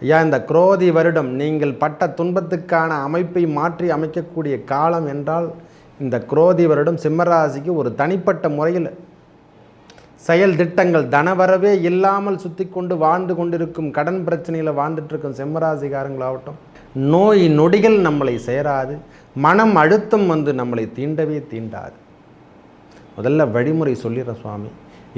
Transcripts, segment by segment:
ஐயா, இந்த குரோதி வருடம் நீங்கள் பட்ட துன்பத்துக்கான அமைப்பை மாற்றி அமைக்கக்கூடிய காலம் என்றால் இந்த குரோதி வருடம் சிம்மராசிக்கு ஒரு தனிப்பட்ட முறையில் செயல் திட்டங்கள் தனவரவே இல்லாமல் சுற்றி கொண்டு வாழ்ந்து கொண்டிருக்கும், கடன் பிரச்சனையில் வாழ்ந்துட்டுருக்கும் சிம்மராசிக்காரங்களாகட்டும், நோய் நொடிகள் நம்மளை சேராது, மனம் அழுத்தம் நம்மளை தீண்டவே தீண்டாது. முதல்ல வழிமுறை சொல்லிடுறேன் சுவாமி.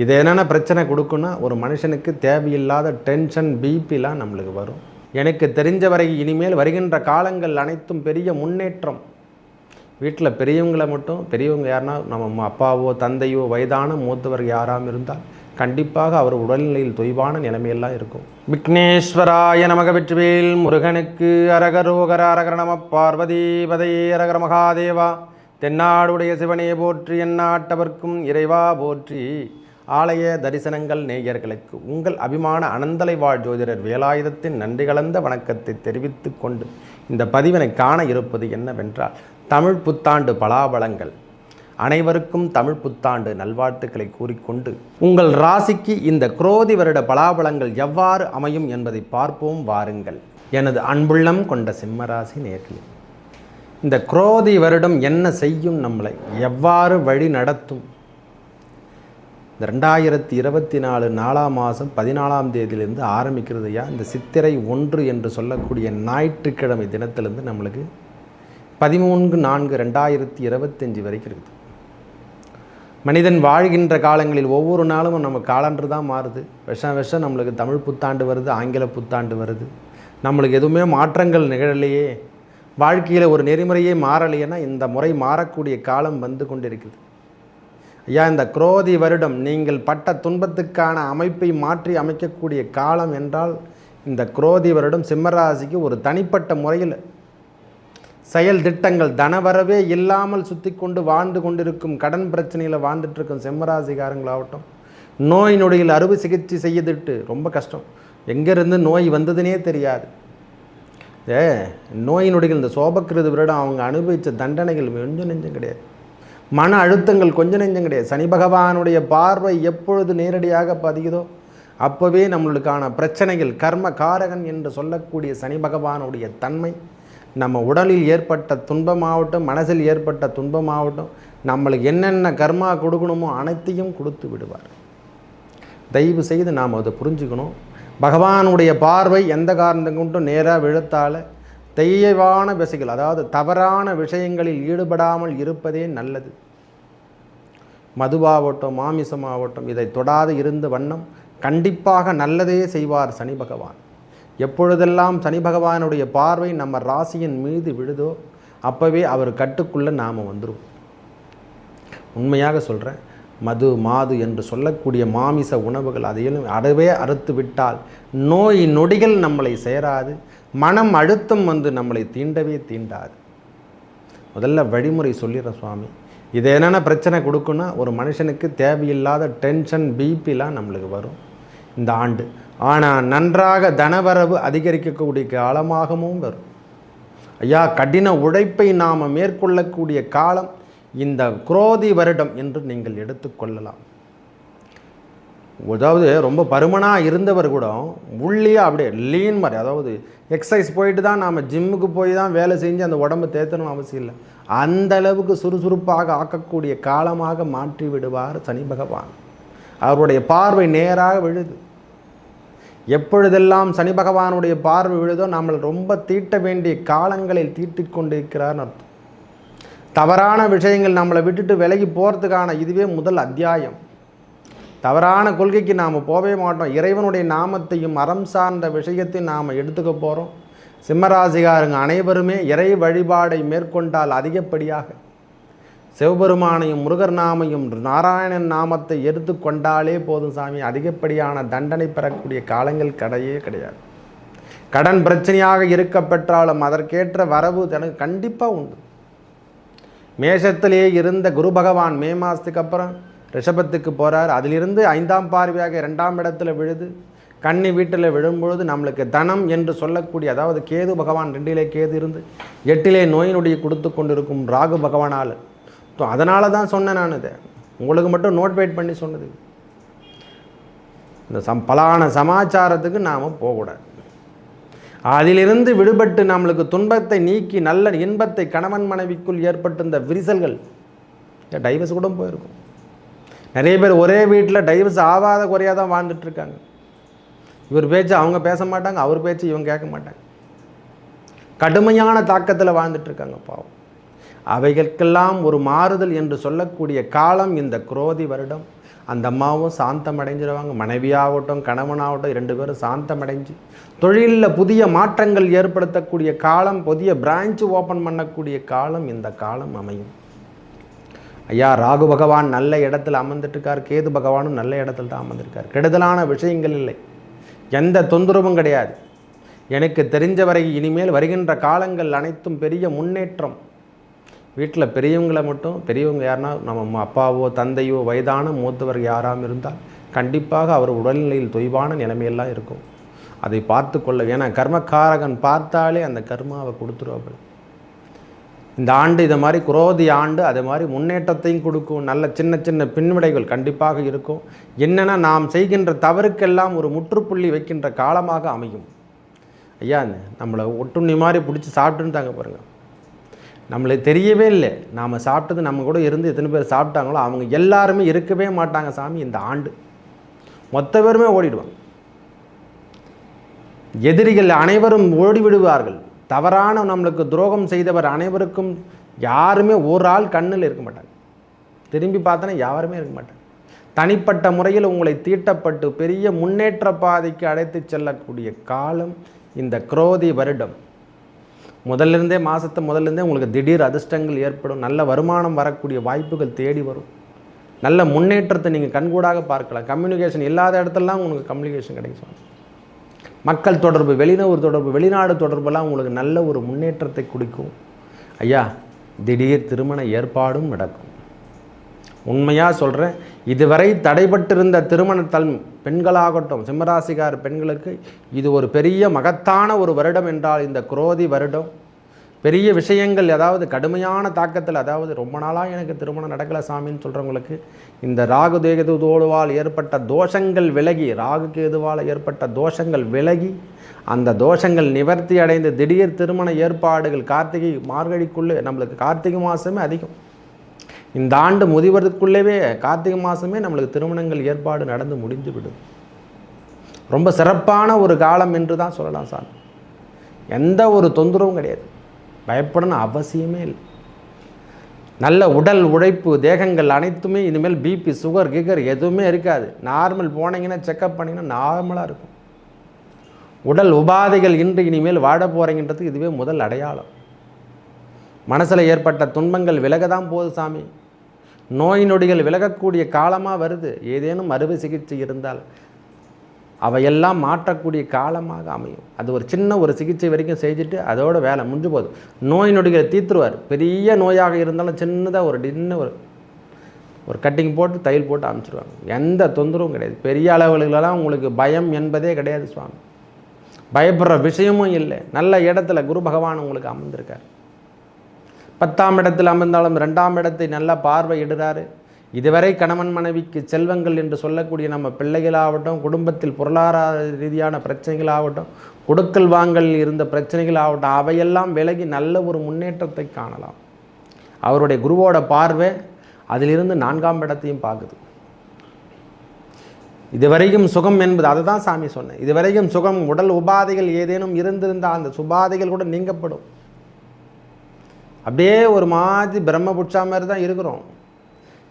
இது என்னென்ன பிரச்சனை கொடுக்குன்னா, ஒரு மனுஷனுக்கு தேவையில்லாத டென்ஷன் பிபிலாம் நம்மளுக்கு வரும். எனக்கு தெரிஞ்ச வரை இனிமேல் வருகின்ற காலங்கள் அனைத்தும் பெரிய முன்னேற்றம். வீட்டில் பெரியவங்களை மட்டும், பெரியவங்க யாருன்னா நம்ம அப்பாவோ தந்தையோ வயதான மூத்தவர் யாராம் இருந்தால் கண்டிப்பாக அவர் உடல்நிலையில் தொய்வான நிலைமையெல்லாம் இருக்கும். விக்னேஸ்வராய நமக. வெற்றிவேல் முருகனுக்கு அரகரோகர. அரகர நம பார்வதி பதையே. அரகர மகாதேவா. தென்னாடுடைய சிவனே போற்றி, எந்நாட்டவர்க்கும் இறைவா போற்றி. ஆலய தரிசனங்கள் நேயர்களுக்கு உங்கள் அபிமான அனந்தலை வாழ் ஜோதிடர் வேலாயுதத்தின் நன்றி கலந்த வணக்கத்தை தெரிவித்து கொண்டு இந்த பதிவினை காண இருப்பது என்னவென்றால், தமிழ் புத்தாண்டு பலாபலங்கள். அனைவருக்கும் தமிழ் புத்தாண்டு நல்வாழ்த்துக்களை கூறிக்கொண்டு உங்கள் ராசிக்கு இந்த குரோதி வருட பலாபலங்கள் எவ்வாறு அமையும் என்பதை பார்ப்போம் வாருங்கள். எனது அன்புள்ளம் கொண்ட சிம்மராசி நேர்களே, இந்த குரோதி வருடம் என்ன செய்யும், நம்மளை எவ்வாறு வழி நடத்தும்? இந்த 2024 4ஆம் மாதம் 14ஆம் தேதியிலிருந்து ஆரம்பிக்கிறது ஐயா. இந்த சித்திரை 1 என்று சொல்லக்கூடிய ஞாயிற்றுக்கிழமை தினத்திலிருந்து நம்மளுக்கு 13/4/2025 வரைக்கும் இருக்குது. மனிதன் வாழ்கின்ற காலங்களில் ஒவ்வொரு நாளும் நம்ம காலண்டர் தான் மாறுது. வருஷம் நம்மளுக்கு தமிழ் புத்தாண்டு வருது, ஆங்கில புத்தாண்டு வருது. நம்மளுக்கு எதுவுமே மாற்றங்கள் நிகழலையே, வாழ்க்கையில் ஒரு நெறிமுறையே மாறலையேன்னா இந்த முறை மாறக்கூடிய காலம் வந்து கொண்டிருக்குது ஐயா. இந்த குரோதி வருடம் நீங்கள் பட்ட துன்பத்துக்கான அமைப்பை மாற்றி அமைக்கக்கூடிய காலம் என்றால் இந்த குரோதி வருடம் சிம்மராசிக்கு ஒரு தனிப்பட்ட முறையில் செயல் திட்டங்கள் தனவரவே இல்லாமல் சுற்றி கொண்டு வாழ்ந்து கொண்டிருக்கும், கடன் பிரச்சனையில் வாழ்ந்துட்டுருக்கும் சிம்மராசிக்காரங்களாகட்டும், நோய் நொடியில் அறுவை சிகிச்சை செய்யதிட்டு ரொம்ப கஷ்டம். எங்கேருந்து நோய் வந்ததுனே தெரியாது. நோய் நொடிகள் இந்த சோபக்கிருது வருடம் அவங்க அனுபவித்த தண்டனைகள் கொஞ்சம் நெஞ்சம் கிடையாது. மன அழுத்தங்கள் கொஞ்சம் நெஞ்சம் கிடையாது. சனி பகவானுடைய பார்வை எப்பொழுது நேரடியாக பதியுதோ அப்போவே நம்மளுக்கான பிரச்சனைகள், கர்ம காரகன் என்று சொல்லக்கூடிய சனி பகவானுடைய தன்மை நம்ம உடலில் ஏற்பட்ட துன்பமாகட்டும், மனசில் ஏற்பட்ட துன்பமாகட்டும், நம்மளுக்கு என்னென்ன கர்மா கொடுக்கணுமோ அனைத்தையும் கொடுத்து விடுவார். தயவு செய்து நாம் அதை புரிஞ்சுக்கணும். பகவானுடைய பார்வை எந்த காரணத்தை கொண்டும் நேராக விழுத்தால் தெய்வான விசைகள், அதாவது தவறான விஷயங்களில் ஈடுபடாமல் இருப்பதே நல்லது. மதுவாகட்டும், மாமிசமாகட்டும், இதை தொடாது இருந்த வண்ணம் கண்டிப்பாக நல்லதே செய்வார் சனி பகவான். எப்பொழுதெல்லாம் சனி பகவானுடைய பார்வை நம்ம ராசியின் மீது விழுதோ அப்போவே அவர் கட்டுக்குள்ளே நாம் வந்துடுவோம். உண்மையாக சொல்கிறேன். மது மாது என்று சொல்லக்கூடிய மாமிச உணவுகள் அதையும் அறவே அறுத்து விட்டால் நோய் நொடிகள் நம்மளை சேராது, மனம் அழுத்தம் நம்மளை தீண்டவே தீண்டாது. முதல்ல வழிமுறை சொல்லிடுறேன் சுவாமி. இது என்னென்ன பிரச்சனை கொடுக்குன்னா, ஒரு மனுஷனுக்கு தேவையில்லாத டென்ஷன் பிபிலாம் நம்மளுக்கு வரும் இந்த ஆண்டு. ஆனால் நன்றாக தனவரவு அதிகரிக்கக்கூடிய காலமாகவும் வரும் ஐயா. கடின உழைப்பை நாம் மேற்கொள்ளக்கூடிய காலம் இந்த குரோதி வருடம் என்று நீங்கள் எடுத்துக்கொள்ளலாம். அதாவது ரொம்ப பருமனாக இருந்தவர் கூட உள்ளே அப்படியே லீன் மாதிரி, அதாவது எக்ஸசைஸ் போயிட்டு தான் நாம் ஜிம்முக்கு போய் தான் வேலை செஞ்சு அந்த உடம்பை தேத்தணும் அவசியம் இல்லை. அந்த அளவுக்கு சுறுசுறுப்பாக ஆக்கக்கூடிய காலமாக மாற்றி விடுவார் சனி பகவான். அவருடைய பார்வை நேராக விழுது. எப்பொழுதெல்லாம் சனி பகவானுடைய பார்வை விழுதோ நம்மளை ரொம்ப தீட்ட வேண்டிய காலங்களில் தீட்டிக் கொண்டிருக்கிறார்னு அர்த்தம். தவறான விஷயங்கள் நம்மளை விட்டுட்டு விலகி போகிறதுக்கான இதுவே முதல் அத்தியாயம். தவறான கொள்கைக்கு நாம் போகவே மாட்டோம். இறைவனுடைய நாமத்தையும் அறம் சார்ந்த விஷயத்தையும் நாம் எடுத்துக்க போகிறோம். சிம்மராசிகாரங்க அனைவருமே இறை வழிபாடை மேற்கொண்டால் அதிகப்படியாக சிவபெருமானையும் முருகர் நாமையும் நாராயணன் நாமத்தை எடுத்துக்கொண்டாலே போதும் சாமி, அதிகப்படியான தண்டனை பெறக்கூடிய காலங்கள் கிடையாது. கடன் பிரச்சனையாக இருக்க பெற்றாலும் அதற்கேற்ற வரவு எனக்கு கண்டிப்பாக உண்டு. மேஷத்திலே இருந்த குரு பகவான் மே மாதத்துக்கு அப்புறம் ரிஷபத்துக்கு போகிறார். அதிலிருந்து 5ஆம் பார்வையாக 2ஆம் இடத்துல விழுது. கன்னி வீட்டில் விழும்பொழுது நம்மளுக்கு தனம் என்று சொல்லக்கூடிய, அதாவது கேது பகவான் 2லே கேது இருந்து 8லே நோய் நொடியை கொடுத்து கொண்டிருக்கும் ராகு பகவானால். அதனால தான் சொன்னேன் நான். இதை உங்களுக்கு மட்டும் நோட் வெயிட் பண்ணி சொன்னது. இந்த பலான சமாச்சாரத்துக்கு நாம் போகக்கூடாது. அதிலிருந்து விடுபட்டு நம்மளுக்கு துன்பத்தை நீக்கி நல்ல இன்பத்தை கணவன் மனைவிக்குள் ஏற்பட்டிருந்த விரிசல்கள் டைவர்ஸ் கூட போயிருக்கும். நிறைய பேர் ஒரே வீட்டில் டைவர்ஸ் ஆகாத குறையாக தான் வாழ்ந்துட்டுருக்காங்க. இவர் பேச்சு அவங்க பேச மாட்டாங்க, அவர் பேச்சு இவங்க கேட்க மாட்டாங்க. கடுமையான தாக்கத்தில் வாழ்ந்துட்டுருக்காங்க பாவம். அவைகளுக்கெல்லாம் ஒரு மாறுதல் என்று சொல்லக்கூடிய காலம் இந்த குரோதி வருடம். அந்த அம்மாவும் சாந்தம் அடைஞ்சிருவாங்க. மனைவியாகட்டும் கணவனாகட்டும் 2 பேரும் சாந்தம் அடைஞ்சு தொழிலில் புதிய மாற்றங்கள் ஏற்படுத்தக்கூடிய காலம், புதிய பிரான்ச் ஓப்பன் பண்ணக்கூடிய காலம் இந்த காலம் அமையும். ஐயா, ராகு பகவான் நல்ல இடத்துல அமர்ந்துட்டுருக்கார், கேது பகவானும் நல்ல இடத்துல தான் அமர்ந்திருக்கார். கெடுதலான விஷயங்கள் இல்லை, எந்த தொந்தரவும் கிடையாது. எனக்கு தெரிஞ்சவரை இனிமேல் வருகின்ற காலங்கள் அனைத்தும் பெரிய முன்னேற்றம். வீட்டில் பெரியவங்களை மட்டும், பெரியவங்க யாருன்னா நம்ம அப்பாவோ தந்தையோ வயதான மூத்தவர் யாராம் இருந்தால் கண்டிப்பாக அவர் உடல்நிலையில் தொய்வான நிலைமையெல்லாம் இருக்கும். அதை பார்த்து கொள்ள, ஏன்னா கர்மக்காரகன் பார்த்தாலே அந்த கர்மாவை கொடுத்துருவார்கள். இந்த ஆண்டு இதை மாதிரி குரோதி ஆண்டு அதே மாதிரி முன்னேற்றத்தையும் கொடுக்கும். நல்ல சின்ன சின்ன பின்விடைகள் கண்டிப்பாக இருக்கும். என்னென்னா நாம் செய்கின்ற தவறுக்கெல்லாம் ஒரு முற்றுப்புள்ளி வைக்கின்ற காலமாக அமையும். ஐயா, நம்மளை ஒட்டுண்ணி மாதிரி பிடிச்சி சாப்பிட்டுன்னு தாங்க பாருங்கள். நம்மளுக்கு தெரியவே இல்லை நாம் சாப்பிட்டது. நம்ம கூட இருந்து எத்தனை பேர் சாப்பிட்டாங்களோ அவங்க எல்லாருமே இருக்கவே மாட்டாங்க சாமி. இந்த ஆண்டு மொத்த பேருமே ஓடிடுவாங்க. எதிரிகள் அனைவரும் ஓடிவிடுவார்கள். தவறான நம்மளுக்கு துரோகம் செய்தவர் அனைவருக்கும் யாருமே ஒரு ஆள் கண்ணில் இருக்க மாட்டாங்க. திரும்பி பார்த்தோன்னா யாருமே இருக்க மாட்டாங்க. தனிப்பட்ட முறையில் உங்களை தீட்டப்பட்டு பெரிய முன்னேற்ற பாதைக்கு அழைத்து செல்லக்கூடிய காலம் இந்த குரோதி வருடம். முதல்லிருந்தே உங்களுக்கு திடீர் அதிர்ஷ்டங்கள் ஏற்படும். நல்ல வருமானம் வரக்கூடிய வாய்ப்புகள் தேடி வரும். நல்ல முன்னேற்றத்தை நீங்கள் கண்கூடாக பார்க்கலாம். கம்யூனிகேஷன் இல்லாத இடத்துலலாம் உங்களுக்கு கம்யூனிகேஷன் கிடைக்கும். மக்கள் தொடர்பு, வெளியூர் தொடர்பு, வெளிநாடு தொடர்பெல்லாம் உங்களுக்கு நல்ல ஒரு முன்னேற்றத்தை கொடுக்கும். ஐயா, திடீர் திருமண ஏற்பாடும் நடக்கும். உண்மையாக சொல்கிறேன், இதுவரை தடைபட்டிருந்த திருமண பெண்களாகட்டும், சிம்மராசிக்கார பெண்களுக்கு இது ஒரு பெரிய மகத்தான ஒரு வருடம் என்றால் இந்த குரோதி வருடம். பெரிய விஷயங்கள், அதாவது கடுமையான தாக்கத்தில், அதாவது ரொம்ப நாளாக எனக்கு திருமணம் நடக்கலை சாமின்னு சொல்கிறவங்களுக்கு இந்த ராகு கேதுவால் ஏற்பட்ட தோஷங்கள் விலகி, ராகு கேதுவால் ஏற்பட்ட தோஷங்கள் விலகி அந்த தோஷங்கள் நிவர்த்தி அடைந்து திடீர் திருமண ஏற்பாடுகள் கார்த்திகை மார்கழிக்குள்ளே, நம்மளுக்கு கார்த்திகை மாதமே அதிகம். இந்த ஆண்டு முதிவதற்குள்ளேவே கார்த்திகை மாதமே நம்மளுக்கு திருமணங்கள் ஏற்பாடு நடந்து முடிந்து விடும். ரொம்ப சிறப்பான ஒரு காலம் என்று தான் சொல்லலாம் சார். எந்த ஒரு தொந்தரவும் கிடையாது, பயப்படணும் அவசியமே இல்லை. நல்ல உடல் உழைப்பு, தேகங்கள் அனைத்துமே இனிமேல் பிபி சுகர் கிகர் எதுவுமே இருக்காது. நார்மல் போனீங்கன்னா செக்கப் பண்ணிங்கன்னா நார்மலாக இருக்கும். உடல் உபாதைகள் இன்று இனிமேல் வாழ போகிறீங்கன்றதுக்கு இதுவே முதல் அடையாளம். மனசில் ஏற்பட்ட துன்பங்கள் விலக தான் போகுது சாமி. நோய் நொடிகள் விலகக்கூடிய காலமாக வருது. ஏதேனும் அறுவை சிகிச்சை இருந்தால் அவையெல்லாம் மாற்றக்கூடிய காலமாக அமையும். அது ஒரு சின்ன ஒரு சிகிச்சை வரைக்கும் செஞ்சுட்டு அதோட வேலை முடிஞ்சு போகுது. நோய் நொடிகளை தீர்த்துருவார். பெரிய நோயாக இருந்தாலும் சின்னதாக ஒரு கட்டிங் போட்டு தையல் போட்டு அனுப்பிச்சிடுவாங்க. எந்த தொந்தரவும் கிடையாது. பெரிய அளவுகளெல்லாம் உங்களுக்கு பயம் என்பதே கிடையாது சுவாமி. பயப்படுற விஷயமும் இல்லை. நல்ல இடத்துல குரு பகவான் உங்களுக்கு அமர்ந்திருக்கார். 10ஆம் இடத்தில் அமர்ந்தாலும் 2ஆம் இடத்தை நல்லா பார்வையிடுறாரு. இதுவரை கணவன் மனைவிக்கு செல்வங்கள் என்று சொல்லக்கூடிய நம்ம பிள்ளைகளாகட்டும், குடும்பத்தில் பொருளாதார ரீதியான பிரச்சனைகளாகட்டும், கொடுக்கல் வாங்கல் இருந்த பிரச்சனைகளாகட்டும், அவையெல்லாம் விலகி நல்ல ஒரு முன்னேற்றத்தை காணலாம். அவருடைய குருவோட பார்வை அதிலிருந்து 4ஆம் இடத்தையும் பார்க்குது. இதுவரைக்கும் சுகம் என்பது, அதை தான் சாமி சொன்னேன். இதுவரைக்கும் சுகம், உடல் உபாதைகள் ஏதேனும் இருந்திருந்தால் அந்த சுபாதைகள் கூட நீங்கப்படும். அப்படியே ஒரு மாதிரி பிரம்மபுட்சா மாதிரி தான் இருக்கிறோம்.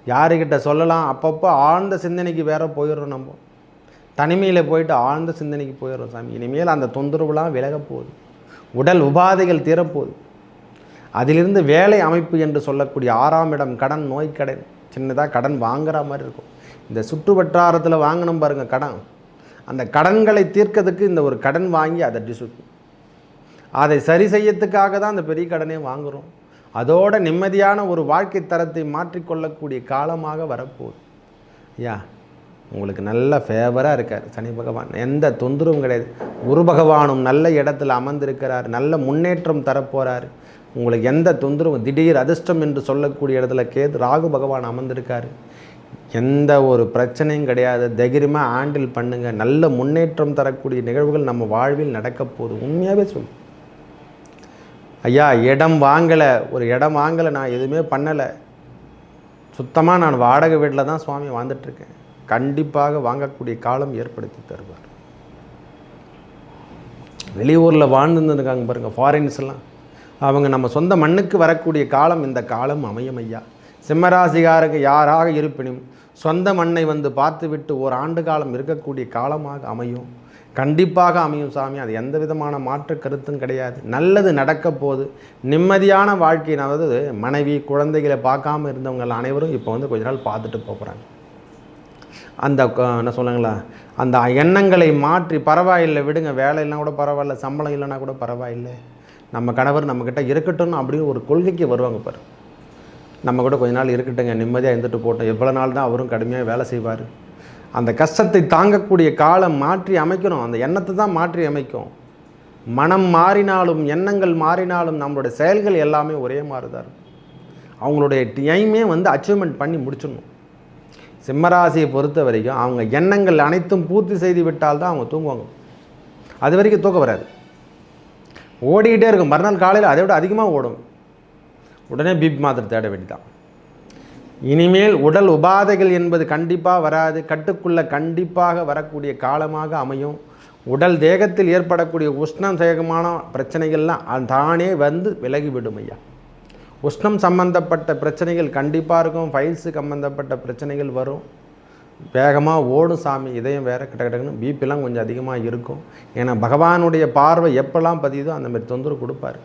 யாருக்கிட்ட சொல்லலாம்? அப்பப்போ ஆழ்ந்த சிந்தனைக்கு வேற போயிடுறோம். நம்ம தனிமையில் போயிட்டு ஆழ்ந்த சிந்தனைக்கு போயிடுறோம் சாமி. இனிமேல் அந்த தொந்தரவுலாம் விலக போகுது. உடல் உபாதைகள் தீரப்போகுது. அதிலிருந்து வேலை அமைப்பு என்று சொல்லக்கூடிய 6ஆம் இடம் கடன், நோய் கடன், சின்னதாக கடன் வாங்குற மாதிரி இருக்கும். இந்த சுற்று வட்டாரத்தில் வாங்கணும் பாருங்கள் கடன், அந்த கடன்களை தீர்க்கிறதுக்கு இந்த ஒரு கடன் வாங்கி அதை சரி செய்யறதுக்காக தான் அந்த பெரிய கடனே வாங்குகிறோம். அதோட நிம்மதியான ஒரு வாழ்க்கை தரத்தை மாற்றிக்கொள்ளக்கூடிய காலமாக வரப்போகுது. ஐயா, உங்களுக்கு நல்ல ஃபேவராக இருக்கார் சனி பகவான். எந்த தொந்தரவும் கிடையாது. குரு பகவானும் நல்ல இடத்துல அமர்ந்திருக்கிறார். நல்ல முன்னேற்றம் தரப்போகிறார். உங்களுக்கு எந்த தொந்தரவும், திடீர் அதிர்ஷ்டம் என்று சொல்லக்கூடிய இடத்துல ராகு பகவான் அமர்ந்திருக்கார். எந்த ஒரு பிரச்சனையும் கிடையாது. தைரியமாக ஹேண்டில் பண்ணுங்கள். நல்ல முன்னேற்றம் தரக்கூடிய நிகழ்வுகள் நம்ம வாழ்வில் நடக்க போகுது. உண்மையாகவே சொல்லு. ஐயா இடம் வாங்கலை, ஒரு இடம் வாங்கலை, நான் எதுவுமே பண்ணலை, சுத்தமாக நான் வாடகை வீட்டில் தான் சுவாமி வாழ்ந்துட்டுருக்கேன். கண்டிப்பாக வாங்கக்கூடிய காலம் ஏற்படுத்தி தருவார். வெளியூரில் வாழ்ந்துருந்துருக்காங்க பாருங்கள், ஃபாரின்ஸ்லாம், அவங்க நம்ம சொந்த மண்ணுக்கு வரக்கூடிய காலம் இந்த காலம் அமையும் ஐயா. சிம்மராசிகாருக்கு யாராக இருப்பினும் சொந்த மண்ணை வந்து பார்த்துவிட்டு ஒரு ஆண்டு காலம் இருக்கக்கூடிய காலமாக அமையும். கண்டிப்பாக அமையும் சாமி. அது எந்த விதமான மாற்று கருத்தும் கிடையாது. நல்லது நடக்க போது நிம்மதியான வாழ்க்கை. அதாவது மனைவி குழந்தைகளை பார்க்காம இருந்தவங்க அனைவரும் இப்போ வந்து கொஞ்ச நாள் பார்த்துட்டு போகிறாங்க. அந்த என்ன சொல்லுங்களா, அந்த எண்ணங்களை மாற்றி பரவாயில்லை விடுங்க, வேலையெல்லாம் கூட பரவாயில்ல, சம்பளம் இல்லைன்னா கூட பரவாயில்லை, நம்ம கணவர் நம்மக்கிட்ட இருக்கட்டும் அப்படின்னு ஒரு கொள்கைக்கு வருவாங்க பாரு. நம்ம கூட கொஞ்ச நாள் இருக்கட்டுங்க, நிம்மதியாக இருந்துட்டு போட்டோம், எவ்வளோ நாள் தான் அவரும் கடுமையாக வேலை செய்வார். அந்த கஷ்டத்தை தாங்கக்கூடிய காலம் மாற்றி அமைக்கணும். அந்த எண்ணத்தை தான் மாற்றி அமைக்கும். மனம் மாறினாலும் எண்ணங்கள் மாறினாலும் நம்மளுடைய செயல்கள் எல்லாமே ஒரே மாதிரி தான் இருக்கும். அவங்களுடைய டைமே வந்து அச்சீவ்மெண்ட் பண்ணி முடிச்சிடணும். சிம்மராசியை பொறுத்த வரைக்கும் அவங்க எண்ணங்கள் அனைத்தும் பூர்த்தி செய்து விட்டால் தான் அவங்க தூங்குவாங்க. அது வரைக்கும் தூக்கம் வராது, ஓடிக்கிட்டே இருக்கும். மறுநாள் காலையில் அதை விட அதிகமாக ஓடும். உடனே பிபி மாத்திரை தேட வேண்டிதான். இனிமேல் உடல் உபாதைகள் என்பது கண்டிப்பாக வராது. கட்டுக்குள்ளே கண்டிப்பாக வரக்கூடிய காலமாக அமையும். உடல் தேகத்தில் ஏற்படக்கூடிய உஷ்ணம் சேகமான பிரச்சனைகள்லாம் தானே வந்து விலகிவிடும் ஐயா. உஷ்ணம் சம்பந்தப்பட்ட பிரச்சனைகள் கண்டிப்பாக இருக்கும். ஃபைல்ஸு சம்பந்தப்பட்ட பிரச்சனைகள் வரும். வேகமாக ஓடும் சாமி. இதயம் வேறு கிட்ட கிட்டக்குன்னு பிபிலாம் கொஞ்சம் அதிகமாக இருக்கும். ஏன்னா பகவானுடைய பார்வை எப்போல்லாம் பதியுதோ அந்த மாதிரி தொந்தரவு கொடுப்பார்.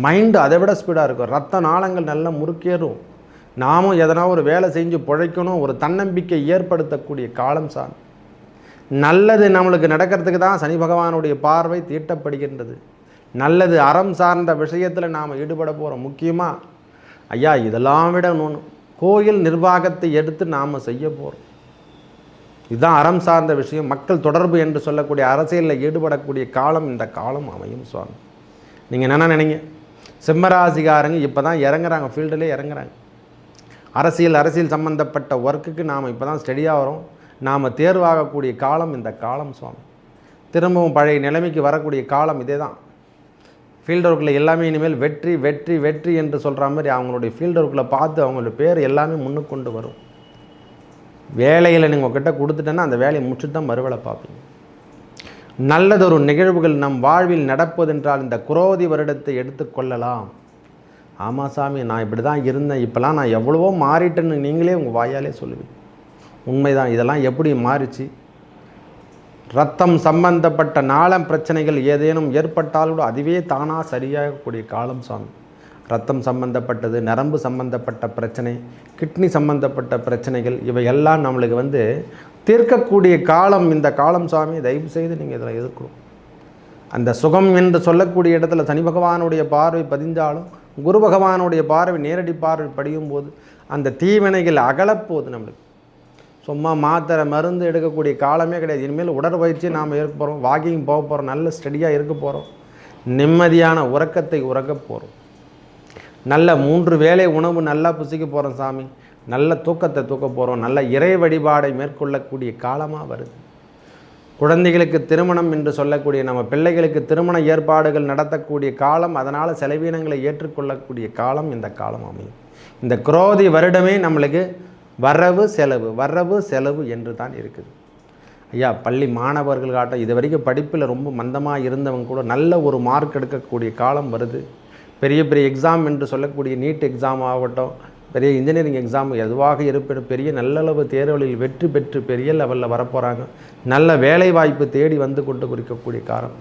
மைண்டு அதை விட ஸ்பீடாக இருக்கும். ரத்த நாளங்கள் நல்லா முறுக்கேறும். நாமும் எதனா ஒரு வேலை செஞ்சு பிழைக்கணும், ஒரு தன்னம்பிக்கை ஏற்படுத்தக்கூடிய காலம் சாமி. நல்லது நம்மளுக்கு நடக்கிறதுக்கு தான் சனி பகவானுடைய பார்வை தீட்டப்படுகின்றது. நல்லது அறம் சார்ந்த விஷயத்தில் நாம் ஈடுபட போகிறோம். முக்கியமாக ஐயா இதெல்லாம் விட ஒன்று, கோயில் நிர்வாகத்தை எடுத்து நாம் செய்ய போகிறோம். இதுதான் அறம் சார்ந்த விஷயம். மக்கள் தொடர்பு என்று சொல்லக்கூடிய அரசியலில் ஈடுபடக்கூடிய காலம் இந்த காலம் அமையும் சுவாமி. நீங்கள் என்னென்ன நினைங்க, சிம்மராசிகாரங்க இப்போ தான் இறங்குறாங்க, ஃபீல்டிலே இறங்குறாங்க. அரசியல் சம்பந்தப்பட்ட ஒர்க்குக்கு நாம் இப்போ தான் ஸ்டடியாக வரோம். நாம் தேர்வாகக்கூடிய காலம் இந்த காலம் சுவாமி. திரும்பவும் பழைய நிலைமைக்கு வரக்கூடிய காலம் இதே தான். ஃபீல்டு ஒர்க்கில் எல்லாமே இனிமேல் வெற்றி வெற்றி வெற்றி என்று சொல்கிற மாதிரி அவங்களுடைய ஃபீல்டு ஒர்க்கில் பார்த்து அவங்களுடைய பேர் எல்லாமே முன்னுக்கு கொண்டு வரும். வேலையில் நீங்கள் உங்ககிட்ட கொடுத்துட்டேன்னா அந்த வேலையை முடிச்சுட்டு தான் மறுவேளை பார்ப்பீங்க. நல்லதொரு நிகழ்வுகள் நம் வாழ்வில் நடப்பதென்றால் இந்த குரோதி வருடத்தை எடுத்துக்கொள்ளலாம். ஆமாம் சாமி, நான் இப்படி தான் இருந்தேன், இப்போலாம் நான் எவ்வளவோ மாறிட்டேன்னு நீங்களே உங்கள் வாயாலே சொல்லுவீங்க. உண்மைதான். இதெல்லாம் எப்படி மாறிச்சு? ரத்தம் சம்பந்தப்பட்ட நாளம் பிரச்சனைகள் ஏதேனும் ஏற்பட்டாலும் அதுவே தானாக சரியாகக்கூடிய காலம் சாமி. ரத்தம் சம்பந்தப்பட்டது, நரம்பு சம்பந்தப்பட்ட பிரச்சனை, கிட்னி சம்பந்தப்பட்ட பிரச்சனைகள், இவையெல்லாம் நம்மளுக்கு தீர்க்கக்கூடிய காலம் இந்த காலம் சாமி. தயவு செய்து நீங்கள் இதில் எதிர்க்கணும். அந்த சுகம் என்று சொல்லக்கூடிய இடத்துல சனி பகவானுடைய பார்வை பதிஞ்சாலும் குரு பகவானுடைய பார்வை நேரடி பார்வை படியும் போது அந்த தீவினைகள் அகலப்போகுது. நம்மளுக்கு சும்மா மாத்திரை மருந்து எடுக்கக்கூடிய காலமே கிடையாது. இனிமேல் உடற்பயிற்சி நாம் இருக்க போகிறோம், வாக்கிங் போக போகிறோம், நல்ல ஸ்டடியாக இருக்க போகிறோம், நிம்மதியான உறக்கத்தை உறக்க போகிறோம், நல்ல 3 வேளை உணவு நல்லா புசிக்க போகிறோம் சாமி, நல்ல தூக்கத்தை தூக்க போகிறோம், நல்ல இறை வழிபாடை மேற்கொள்ளக்கூடிய காலமாக வருது. குழந்தைகளுக்கு திருமணம் என்று சொல்லக்கூடிய நம்ம பிள்ளைகளுக்கு திருமண ஏற்பாடுகள் நடத்தக்கூடிய காலம். அதனால் செலவீனங்களை ஏற்றுக்கொள்ளக்கூடிய காலம் இந்த காலம் அமையும். இந்த குரோதி வருடமே நம்மளுக்கு வரவு செலவு என்று தான் இருக்குது ஐயா. பள்ளி மாணவர்கள் காட்டம் இது வரைக்கும் படிப்பில் ரொம்ப மந்தமாக இருந்தவங்க கூட நல்ல ஒரு மார்க் எடுக்கக்கூடிய காலம் வருது. பெரிய பெரிய எக்ஸாம் என்று சொல்லக்கூடிய நீட் எக்ஸாம் ஆகட்டும், பெரிய இன்ஜினியரிங் எக்ஸாம் எதுவாக இருப்பினும் பெரிய நல்லளவு தேர்வுகளில் வெற்றி பெற்று பெரிய லெவலில் வரப்போகிறாங்க. நல்ல வேலை வாய்ப்பு தேடி வந்து கொண்டு குறிக்கக்கூடிய காலம்.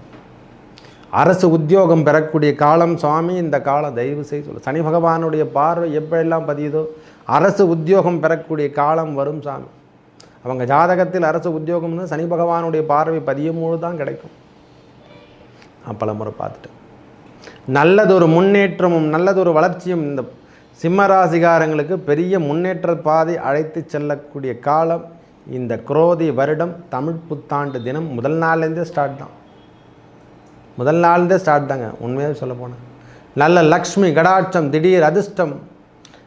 அரசு உத்தியோகம் பெறக்கூடிய காலம் சுவாமி இந்த காலம். தயவு செய்து சொல்ல, சனி பகவானுடைய பார்வை எப்படியெல்லாம் பதியுதோ அரசு உத்தியோகம் பெறக்கூடிய காலம் வரும் சாமி. அவங்க ஜாதகத்தில் அரசு உத்தியோகம்னு சனி பகவானுடைய பார்வை பதியும்போது தான் கிடைக்கும். பல முறை பார்த்துட்டேன். நல்லதொரு முன்னேற்றமும் நல்லதொரு வளர்ச்சியும் இந்த சிம்மராசிகாரங்களுக்கு பெரிய முன்னேற்ற பாதை அழைத்து செல்லக்கூடிய காலம் இந்த குரோதி வருடம். தமிழ் புத்தாண்டு தினம் முதல் நாள்லேருந்தே ஸ்டார்ட் தாங்க. உண்மையாக சொல்ல போனேன் நல்ல லக்ஷ்மி கடாட்சம், திடீர் அதிர்ஷ்டம்.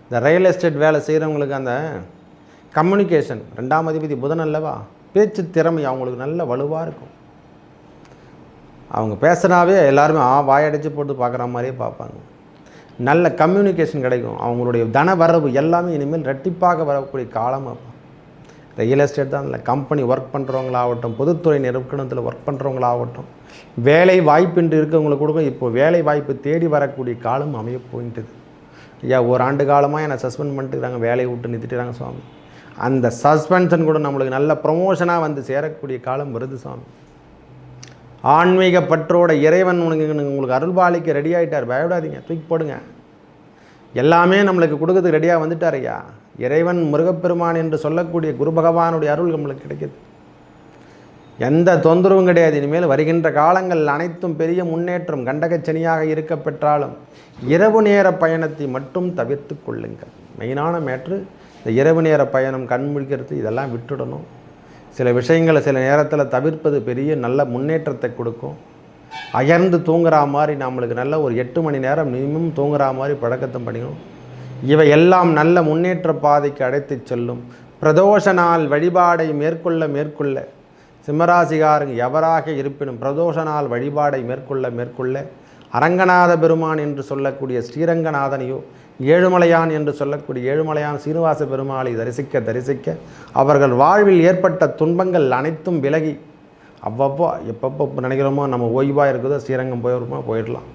இந்த ரியல் எஸ்டேட் வேலை செய்கிறவங்களுக்கு அந்த கம்யூனிகேஷன் 2ஆம் அதிபதி புதன் அல்லவா, பேச்சு திறமை அவங்களுக்கு நல்ல வலுவாக இருக்கும். அவங்க பேசுனாவே எல்லாருமே வாயடைச்சு போட்டு பார்க்குற மாதிரியே பார்ப்பாங்க. நல்ல கம்யூனிகேஷன் கிடைக்கும். அவங்களுடைய தன வரவு எல்லாமே இனிமேல் ரெட்டிப்பாக வரக்கூடிய காலம். ரியல் எஸ்டேட் தான் இல்லை, கம்பெனி ஒர்க் பண்ணுறவங்களாகட்டும், பொதுத்துறை நிறுவனத்தில் ஒர்க் பண்ணுறவங்களாகட்டும், வேலை வாய்ப்பின்றி இருக்கவங்களுக்கு கூட இப்போ வேலை வாய்ப்பு தேடி வரக்கூடிய காலம் அமைய போயிட்டுது. ஐயா, ஒரு ஆண்டு காலமாக என்னை சஸ்பெண்ட் பண்ணிட்டுருக்காங்க, வேலையை விட்டு நிறுத்திட்டுறாங்க சுவாமி. அந்த சஸ்பென்ஷன் கூட நம்மளுக்கு நல்ல ப்ரமோஷனாக வந்து சேரக்கூடிய காலம் வருது சுவாமி. ஆன்மீக பற்றோட இறைவன் உங்களுக்கு அருள்பாலிக்க ரெடி ஆகிட்டார். பயப்படாதீங்க, தூக்கி போடுங்க. எல்லாமே நம்மளுக்கு கொடுக்கறதுக்கு ரெடியாக வந்துட்டார் ஐயா. இறைவன் முருகப்பெருமான் என்று சொல்லக்கூடிய குரு பகவானுடைய அருள் நம்மளுக்கு கிடைக்கிது. எந்த தொந்தரவும் கிடையாது. இனிமேல் வருகின்ற காலங்கள் அனைத்தும் பெரிய முன்னேற்றம். கண்டகச்சனியாக இருக்க பெற்றாலும் இரவு நேர பயணத்தை மட்டும் தவிர்த்து கொள்ளுங்கள். மெயினான மேட்ரு இந்த இரவு நேர பயணம், கண் முழிக்கிறது, இதெல்லாம் விட்டுடணும். சில விஷயங்களை சில நேரத்தில் தவிர்ப்பது பெரிய நல்ல முன்னேற்றத்தை கொடுக்கும். அயர்ந்து தூங்குற மாதிரி நம்மளுக்கு நல்ல ஒரு 8 மணி நேரம் மினிமம் தூங்குற மாதிரி பழக்கத்தை பண்ணிக்கணும். இவை எல்லாம் நல்ல முன்னேற்ற பாதைக்கு அழைத்து செல்லும். பிரதோஷ நாள் வழிபாடை மேற்கொள்ள சிம்மராசிகாரங்க எவராக இருப்பினும் பிரதோஷ நாள் வழிபாடை மேற்கொள்ள அரங்கநாத பெருமான் என்று சொல்லக்கூடிய ஸ்ரீரங்கநாதனையோ, ஏழுமலையான் என்று சொல்லக்கூடிய ஏழுமலையான் சீனிவாச பெருமாளை தரிசிக்க அவர்கள் வாழ்வில் ஏற்பட்ட துன்பங்கள் அனைத்தும் விலகி எப்பப்போ நினைக்கிறோமோ நம்ம ஓய்வாக இருக்குதோ ஸ்ரீரங்கம் போயிடலாம்.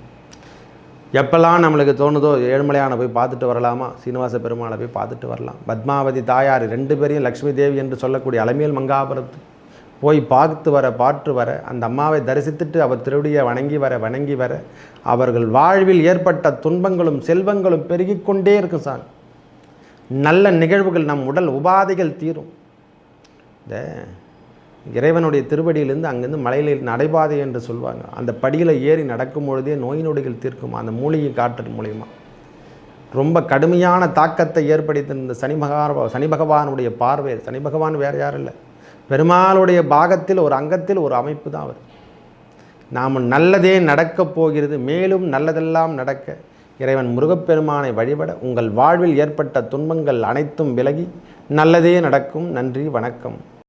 எப்பெல்லாம் நம்மளுக்கு தோணுதோ ஏழுமலையானை போய் பார்த்துட்டு வரலாமா, சீனிவாச பெருமாளை போய் பார்த்துட்டு வரலாம். பத்மாவதி தாயார் 2 பேரையும் லக்ஷ்மி தேவி என்று சொல்லக்கூடிய அலமேல் மங்காபுரத்து போய் பார்த்து வர அந்த அம்மாவை தரிசித்துட்டு அவர் திருவடியை வணங்கி வர அவர்கள் வாழ்வில் ஏற்பட்ட துன்பங்களும் செல்வங்களும் பெருகிக்கொண்டே இருக்கும் சார். நல்ல நிகழ்வுகள், நம் உடல் உபாதைகள் தீரும். இந்த இறைவனுடைய திருவடியிலேருந்து அங்கேருந்து மலையில் நடைபாதை என்று சொல்லுவாங்க. அந்த படியில் ஏறி நடக்கும் பொழுதே நோய் நொடிகள் தீர்க்கும். அந்த மூலிகை காற்று மூலிமா ரொம்ப கடுமையான தாக்கத்தை ஏற்படுத்தியிருந்த சனி பகவானுடைய பார்வை. சனி பகவான் வேறு யாரும் இல்லை, பெருமாளுடைய பாகத்தில் ஒரு அங்கத்தில் ஒரு அமைப்பு தான் அவர். நாம் நல்லதே நடக்கப் போகிறது. மேலும் நல்லதெல்லாம் நடக்க இறைவன் முருகப்பெருமானை வழிபட உங்கள் வாழ்வில் ஏற்பட்ட துன்பங்கள் அனைத்தும் விலகி நல்லதே நடக்கும். நன்றி, வணக்கம்.